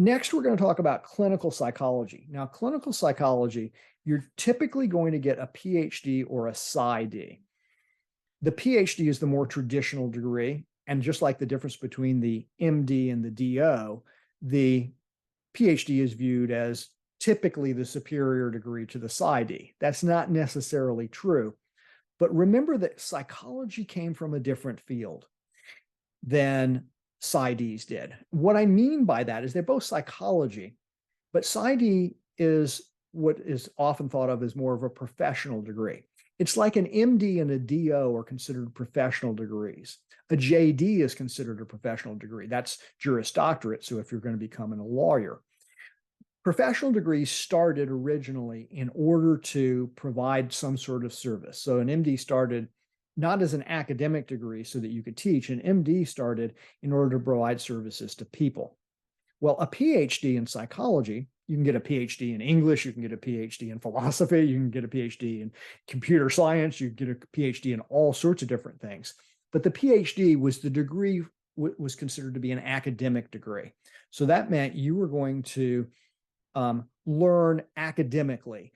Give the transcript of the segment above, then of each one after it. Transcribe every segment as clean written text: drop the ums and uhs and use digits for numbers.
Next, we're going to talk about clinical psychology. Now, clinical psychology, you're typically going to get a PhD or a PsyD. The PhD is the more traditional degree. And just like the difference between the MD and the DO, the PhD is viewed as typically the superior degree to the PsyD. That's not necessarily true. But remember that psychology came from a different field than PsyDs did. What I mean by that is they're both psychology, but PsyD is what is often thought of as more of a professional degree. It's like an MD and a DO are considered professional degrees. A JD is considered a professional degree. That's Juris Doctorate. So if you're going to become a lawyer, professional degrees started originally in order to provide some sort of service. So an MD started not as an academic degree so that you could teach. An MD started in order to provide services to people. Well, a PhD in psychology, you can get a PhD in English, you can get a PhD in philosophy, you can get a PhD in computer science, you can get a PhD in all sorts of different things. But the PhD was the degree, was considered to be an academic degree. So that meant you were going to learn academically.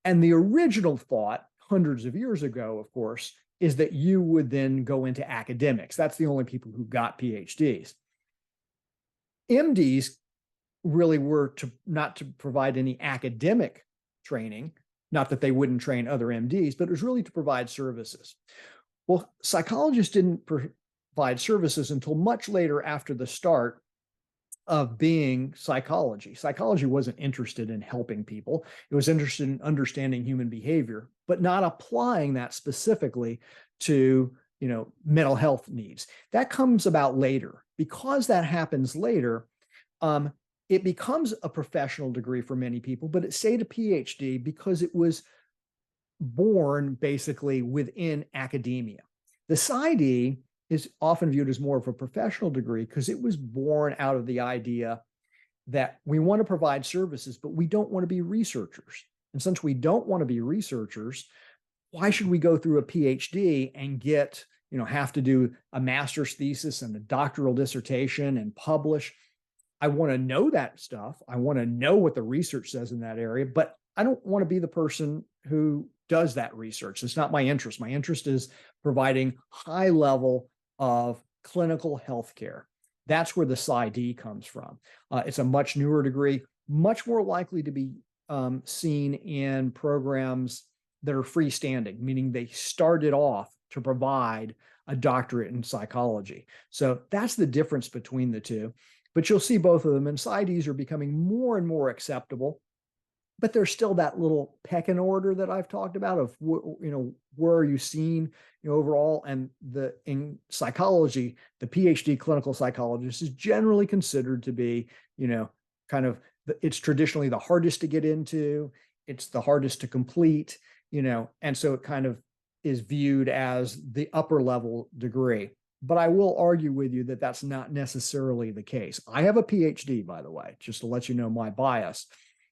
And the original thought, hundreds of years ago, of course, is that you would then go into academics. That's the only people who got PhDs. MDs really were not to provide any academic training, not that they wouldn't train other MDs, but it was really to provide services. Well, psychologists didn't provide services until much later after the start of being psychology. Psychology wasn't interested in helping people. It was interested in understanding human behavior, but not applying that specifically to, mental health needs. That comes about later. Because that happens later, it becomes a professional degree for many people, but it stayed a PhD because it was born basically within academia. The PsyD is often viewed as more of a professional degree because it was born out of the idea that we want to provide services, but we don't want to be researchers. And since we don't want to be researchers, why should we go through a PhD and have to do a master's thesis and a doctoral dissertation and publish? I want to know that stuff. I want to know what the research says in that area, but I don't want to be the person who does that research. It's not my interest. My interest is providing high level of clinical healthcare. That's where the PsyD comes from. It's a much newer degree, much more likely to be seen in programs that are freestanding, meaning they started off to provide a doctorate in psychology. So that's the difference between the two. But you'll see both of them, and PsyDs are becoming more and more acceptable. But there's still that little pecking order that I've talked about of, where are you seen overall? And in psychology, the PhD clinical psychologist is generally considered to be, it's traditionally the hardest to get into. It's the hardest to complete, and so it kind of is viewed as the upper level degree. But I will argue with you that that's not necessarily the case. I have a PhD, by the way, just to let you know my bias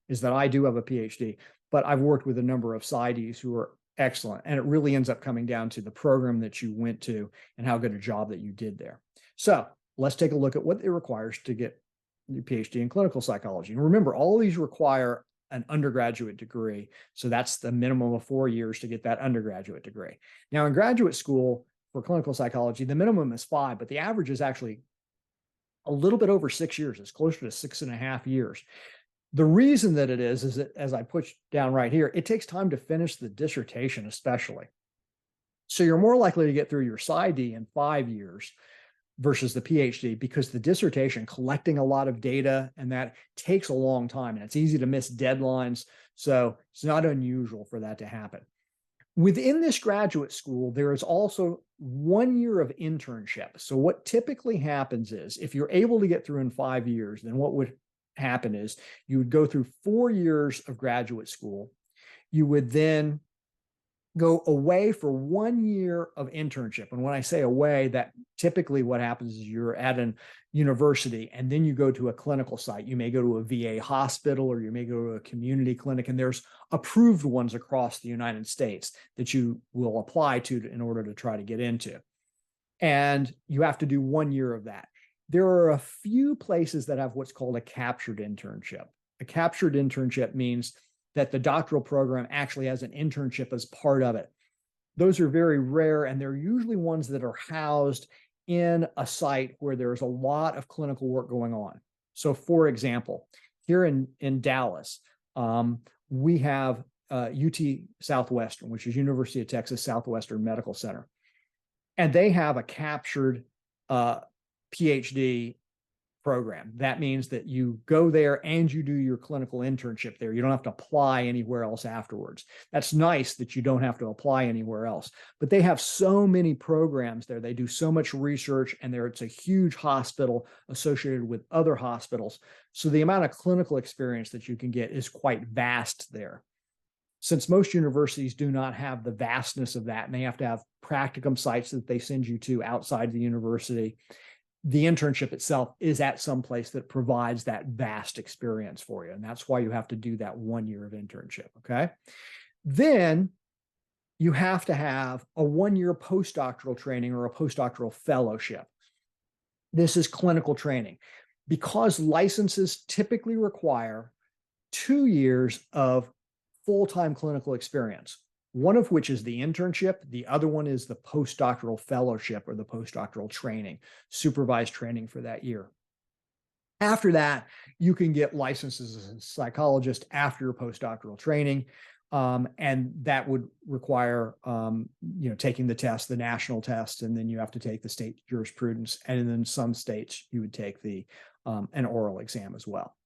is that I do have a PhD, but I've worked with a number of PsyDs who are excellent. And it really ends up coming down to the program that you went to and how good a job that you did there. So let's take a look at what it requires to get your PhD in clinical psychology. And remember, all of these require an undergraduate degree. So that's the minimum of 4 years to get that undergraduate degree. Now in graduate school for clinical psychology, the minimum is 5, but the average is actually a little bit over 6 years. It's closer to 6.5 years. The reason that it is that, as I put down right here, it takes time to finish the dissertation, especially. So you're more likely to get through your PsyD in 5 years versus the PhD because the dissertation, collecting a lot of data, and that takes a long time, and it's easy to miss deadlines. So it's not unusual for that to happen. Within this graduate school, there is also 1 year of internship. So what typically happens is if you're able to get through in 5 years, then what would happen is you would go through 4 years of graduate school. You would then go away for 1 year of internship. And when I say away, that typically what happens is you're at an university and then you go to a clinical site. You may go to a VA hospital or you may go to a community clinic, and there's approved ones across the United States that you will apply to in order to try to get into. And you have to do 1 year of that. There are a few places that have what's called a captured internship. A captured internship means that the doctoral program actually has an internship as part of it. Those are very rare, and they're usually ones that are housed in a site where there's a lot of clinical work going on. So, for example, here in Dallas, we have UT Southwestern, which is University of Texas Southwestern Medical Center, and they have a captured PhD program. That means that you go there and you do your clinical internship there. You don't have to apply anywhere else afterwards. That's nice that you don't have to apply anywhere else. But they have so many programs there. They do so much research, and it's a huge hospital associated with other hospitals. So the amount of clinical experience that you can get is quite vast there. Since most universities do not have the vastness of that, and they have to have practicum sites that they send you to outside the university, the internship itself is at some place that provides that vast experience for you. And that's why you have to do that 1 year of internship. Okay. Then you have to have a 1 year postdoctoral training or a postdoctoral fellowship. This is clinical training because licenses typically require 2 years of full-time clinical experience, one of which is the internship. The other one is the postdoctoral fellowship or the postdoctoral training, supervised training for that year. After that, you can get licenses as a psychologist after your postdoctoral training. And that would require, taking the test, the national test, and then you have to take the state jurisprudence. And in some states, you would take an oral exam as well.